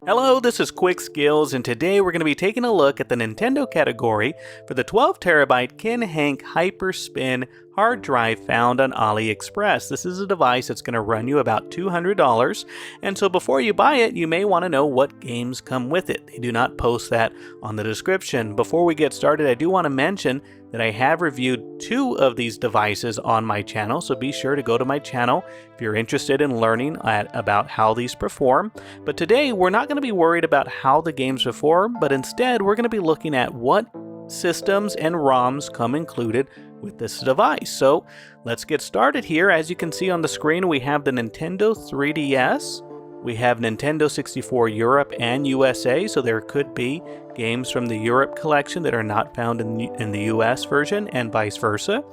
Hello, this is QuickSkillz, and today we're going to be taking a look at the Nintendo category for the 12TB Kinhank Hyperspin Hard Drive found on AliExpress. This is a device that's going to run you about $200, and so before you buy it, you may want to know what games come with it. They do not post that on the description. Before we get started, I do want to mention that I have reviewed 2 of these devices on my channel, so be sure to go to my channel if you're interested in learning about how these perform. But today, we're not going to be worried about how the games perform, but instead, we're going to be looking at what systems and ROMs come included with this device. So let's get started here. As you can see on the screen, we have the Nintendo 3DS. We have Nintendo 64 Europe and USA, so there could be games from the Europe collection that are not found in the US version, and vice versa.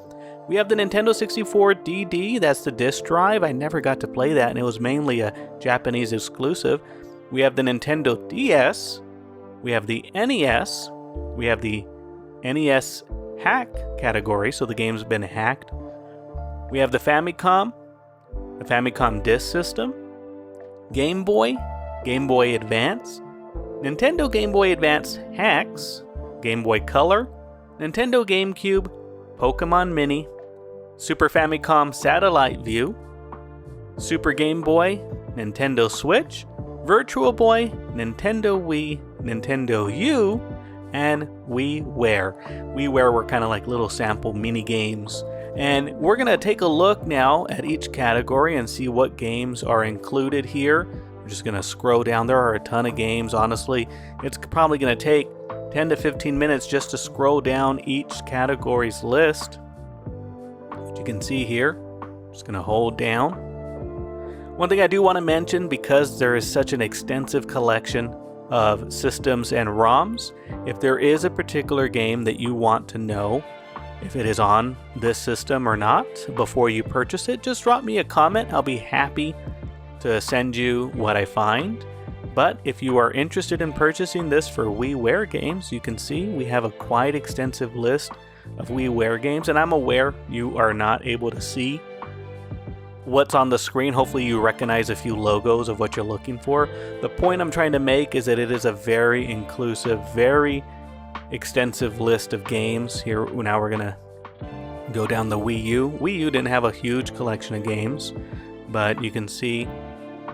We have the Nintendo 64 DD, that's the disk drive. I never got to play that, and it was mainly a Japanese exclusive. We have the Nintendo DS. We have the NES. We have the NES hack category, so the game's been hacked. We have the Famicom disk system, Game Boy, Game Boy Advance, Nintendo Game Boy Advance hacks, Gameboy Color, Nintendo GameCube, Pokemon Mini, Super Famicom Satellaview, Super Game Boy, Nintendo Switch, Virtual Boy, Nintendo Wii, Nintendo U, and Wii Ware. Wii Ware were kind of like little sample mini games. And we're going to take a look now at each category and see what games are included here. We're just going to scroll down. There are a ton of games. Honestly, it's probably going to take 10 to 15 minutes just to scroll down each category's list. As you can see here, I'm just going to hold down. One thing I do want to mention, because there is such an extensive collection of systems and ROMs, if there is a particular game that you want to know if it is on this system or not before you purchase it, just drop me a comment. I'll be happy to send you what I find. But if you are interested in purchasing this for Wii Ware games, you can see we have a quite extensive list of Wii Ware games, and I'm aware you are not able to see what's on the screen. Hopefully you recognize a few logos of what you're looking for. The point I'm trying to make is that it is a very inclusive, very extensive list of games. Here now we're gonna go down the Wii U. Wii U didn't have a huge collection of games, but you can see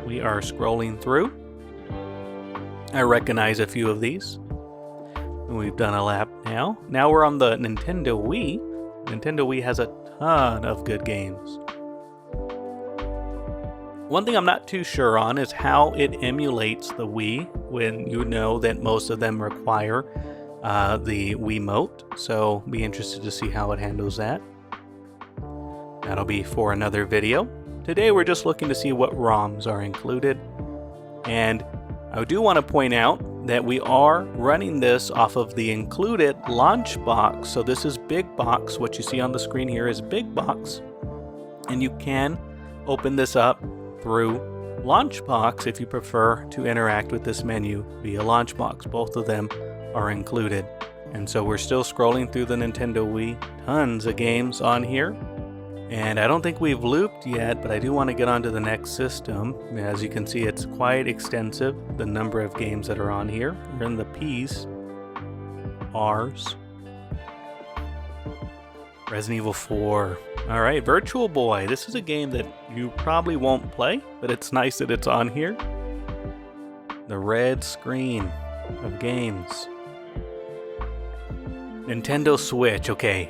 we are scrolling through. I recognize a few of these. We've done a lap now. Now we're on the Nintendo Wii. Nintendo Wii has a ton of good games. One thing I'm not too sure on is how it emulates the Wii, when you know that most of them require the Wiimote, so be interested to see how it handles that. That'll be for another video. Today we're just looking to see what ROMs are included, and I do want to point out that we are running this off of the included Launchbox. So this is big box. What you see on the screen here is big box, and you can open this up through Launchbox if you prefer to interact with this menu via Launchbox. Both of them are included. And so we're still scrolling through the Nintendo Wii. Tons of games on here. And I don't think we've looped yet, but I do want to get onto the next system. As you can see, it's quite extensive, the number of games that are on here. We're in the P's, R's, Resident Evil 4. Alright, Virtual Boy. This is a game that you probably won't play, but it's nice that it's on here. The red screen of games. Nintendo Switch. Okay,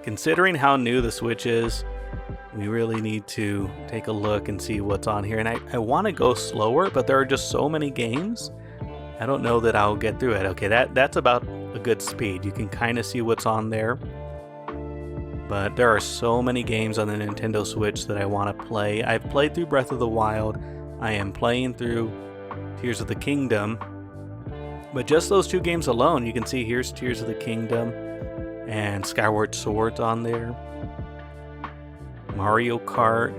considering how new the Switch is, we really need to take a look and see what's on here. And I want to go slower, but there are just so many games. I don't know that I'll get through it. Okay, that's about a good speed. You can kind of see what's on there. But there are so many games on the Nintendo Switch that I want to play. I've played through Breath of the Wild. I am playing through Tears of the Kingdom. But just those 2 games alone, you can see here's Tears of the Kingdom and Skyward Sword's on there. Mario Kart,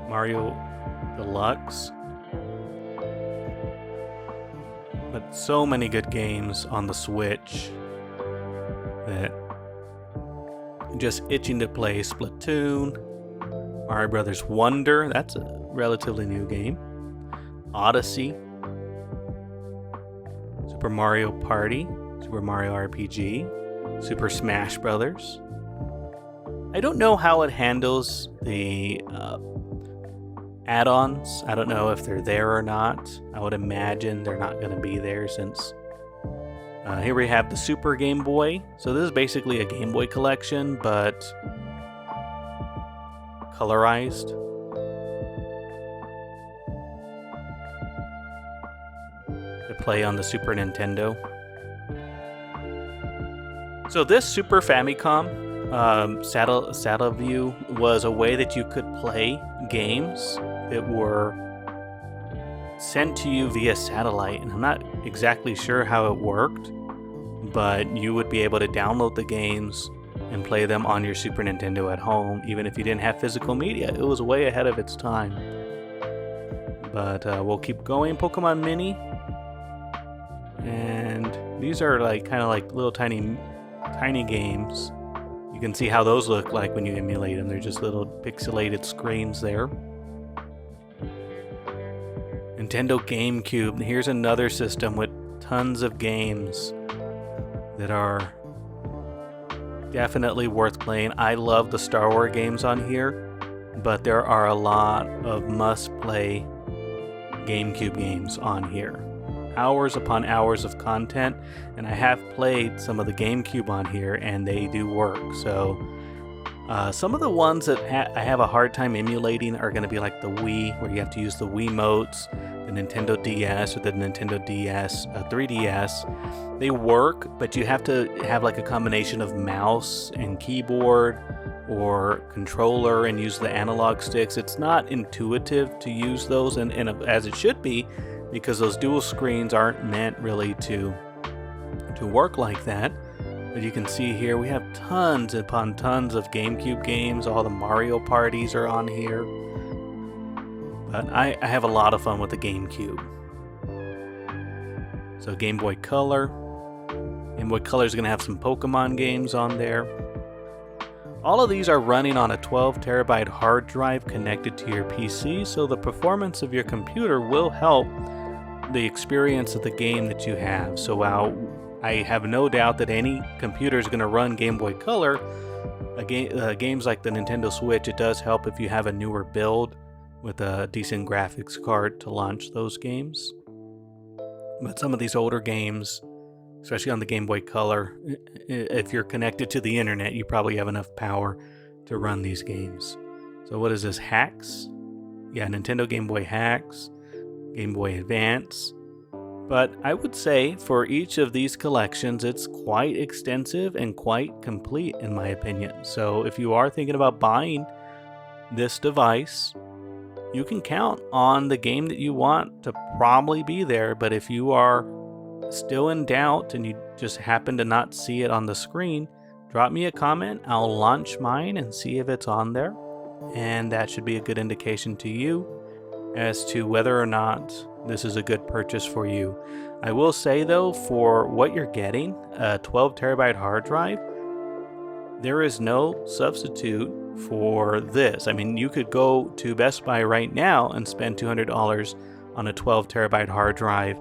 Mario Deluxe. But so many good games on the Switch that just itching to play. Splatoon, Mario Brothers Wonder, that's a relatively new game. Odyssey, Super Mario Party, Super Mario RPG, Super Smash Brothers. I don't know how it handles the add-ons. I don't know if they're there or not. I would imagine they're not going to be there since here we have the Super Game Boy. So this is basically a Game Boy collection, but colorized. To play on the Super Nintendo. So this Super Famicom Satellaview was a way that you could play games that were sent to you via satellite, and I'm not exactly sure how it worked, but you would be able to download the games and play them on your Super Nintendo at home, even if you didn't have physical media. It was way ahead of its time. But we'll keep going. Pokemon Mini, and these are like kind of like little tiny games. You can see how those look like when you emulate them. They're just little pixelated screens there. Nintendo GameCube. Here's another system with tons of games that are definitely worth playing. I love the Star Wars games on here, but there are a lot of must-play GameCube games on here. Hours upon hours of content, and I have played some of the GameCube on here, and they do work. So some of the ones that I have a hard time emulating are going to be like the Wii, where you have to use the Wiimotes, the Nintendo DS or the Nintendo DS, 3DS. They work, but you have to have like a combination of mouse and keyboard or controller and use the analog sticks. It's not intuitive to use those, and as it should be, because those dual screens aren't meant really to work like that. But you can see here we have tons upon tons of GameCube games. All the Mario parties are on here. But I have a lot of fun with the GameCube. So Game Boy Color. Game Boy Color is going to have some Pokemon games on there. All of these are running on a 12 terabyte hard drive connected to your PC, so the performance of your computer will help the experience of the game that you have. So while I have no doubt that any computer is going to run Game Boy Color, games like the Nintendo Switch, it does help if you have a newer build with a decent graphics card to launch those games. But some of these older games, especially on the Game Boy Color, if you're connected to the internet, you probably have enough power to run these games. So what is this? Hacks? Yeah, Nintendo Game Boy Hacks, Game Boy Advance. But I would say for each of these collections, it's quite extensive and quite complete in my opinion. So if you are thinking about buying this device, you can count on the game that you want to probably be there. But if you are still in doubt and you just happen to not see it on the screen, drop me a comment. I'll launch mine and see if it's on there, and that should be a good indication to you as to whether or not this is a good purchase for you. I will say though, for what you're getting, a 12 terabyte hard drive, there is no substitute for this. I mean, you could go to Best Buy right now and spend $200 on a 12 terabyte hard drive,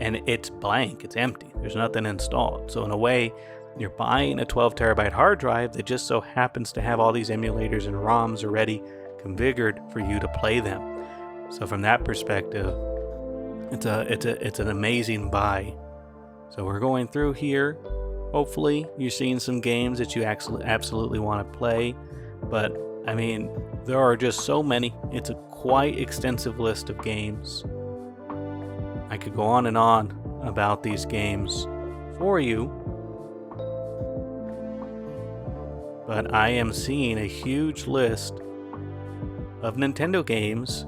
and it's blank, it's empty, there's nothing installed. So in a way, you're buying a 12 terabyte hard drive that just so happens to have all these emulators and ROMs already configured for you to play them. So from that perspective, it's an amazing buy. So we're going through here. Hopefully you're seeing some games that you absolutely want to play. But I mean, there are just so many. It's a quite extensive list of games. I could go on and on about these games for you, but I am seeing a huge list of Nintendo games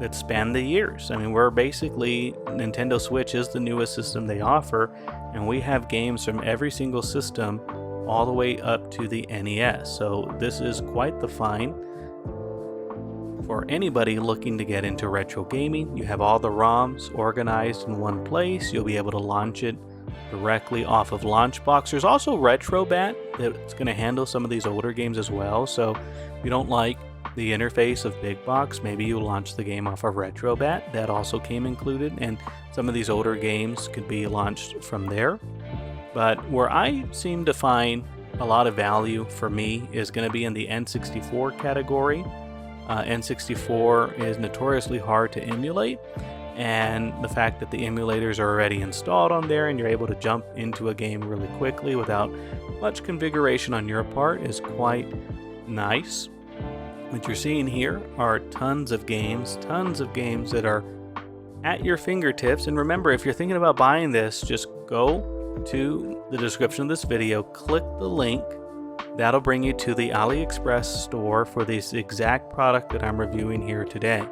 that span the years. I mean, we're basically, Nintendo Switch is the newest system they offer, and we have games from every single system all the way up to the NES. So this is quite the find for anybody looking to get into retro gaming. You have all the ROMs organized in one place. You'll be able to launch it directly off of Launchbox. There's also Retrobat that's going to handle some of these older games as well. So if you don't like the interface of Big Box. Maybe you launch the game off of Retrobat. That also came included, and some of these older games could be launched from there. But where I seem to find a lot of value for me is going to be in the N64 category. N64 is notoriously hard to emulate, and the fact that the emulators are already installed on there and you're able to jump into a game really quickly without much configuration on your part is quite nice. What you're seeing here are tons of games that are at your fingertips. And remember, if you're thinking about buying this, just go to the description of this video, click the link. That'll bring you to the AliExpress store for this exact product that I'm reviewing here today.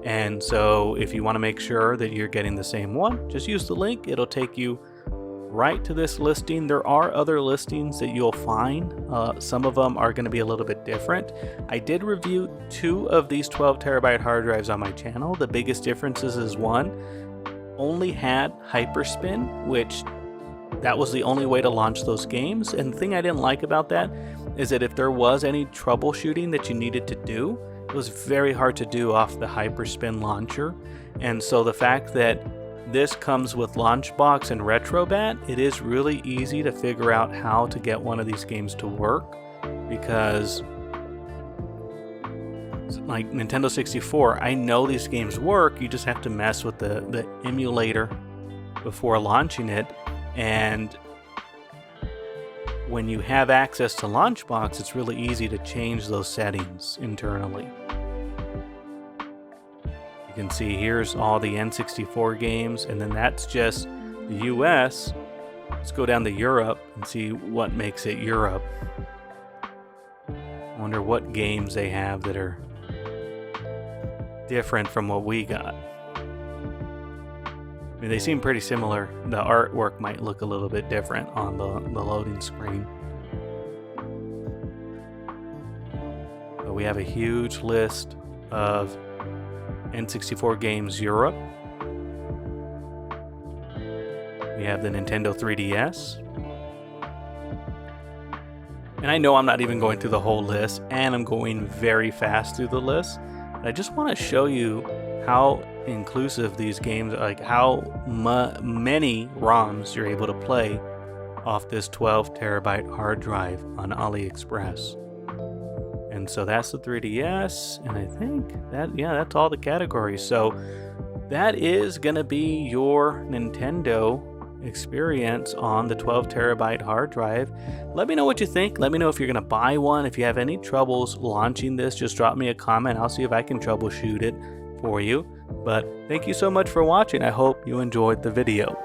And so if you want to make sure that you're getting the same one, just use the link. It'll take you right to this listing. There are other listings that you'll find. Some of them are going to be a little bit different. I did review 2 of these 12 terabyte hard drives on my channel. The biggest differences is one only had Hyperspin, which that was the only way to launch those games. And the thing I didn't like about that is that if there was any troubleshooting that you needed to do, it was very hard to do off the Hyperspin launcher. And so the fact that this comes with Launchbox and Retrobat, it is really easy to figure out how to get one of these games to work, because like Nintendo 64, I know these games work, you just have to mess with the emulator before launching it. And when you have access to Launchbox, it's really easy to change those settings internally. You can see here's all the N64 games, and then that's just the US. Let's go down to Europe and see what makes it Europe. I wonder what games they have that are different from what we got. I mean, they seem pretty similar. The artwork might look a little bit different on the loading screen. But we have a huge list of N64 games Europe. We have the Nintendo 3DS. And I know I'm not even going through the whole list, and I'm going very fast through the list. But I just want to show you how inclusive these games are, like how many ROMs you're able to play off this 12 terabyte hard drive on AliExpress. And so that's the 3DS, and I think that, yeah, that's all the categories. So that is going to be your Nintendo experience on the 12 terabyte hard drive. Let me know what you think. Let me know if you're going to buy one. If you have any troubles launching this, just drop me a comment. I'll see if I can troubleshoot it for you. But thank you so much for watching. I hope you enjoyed the video.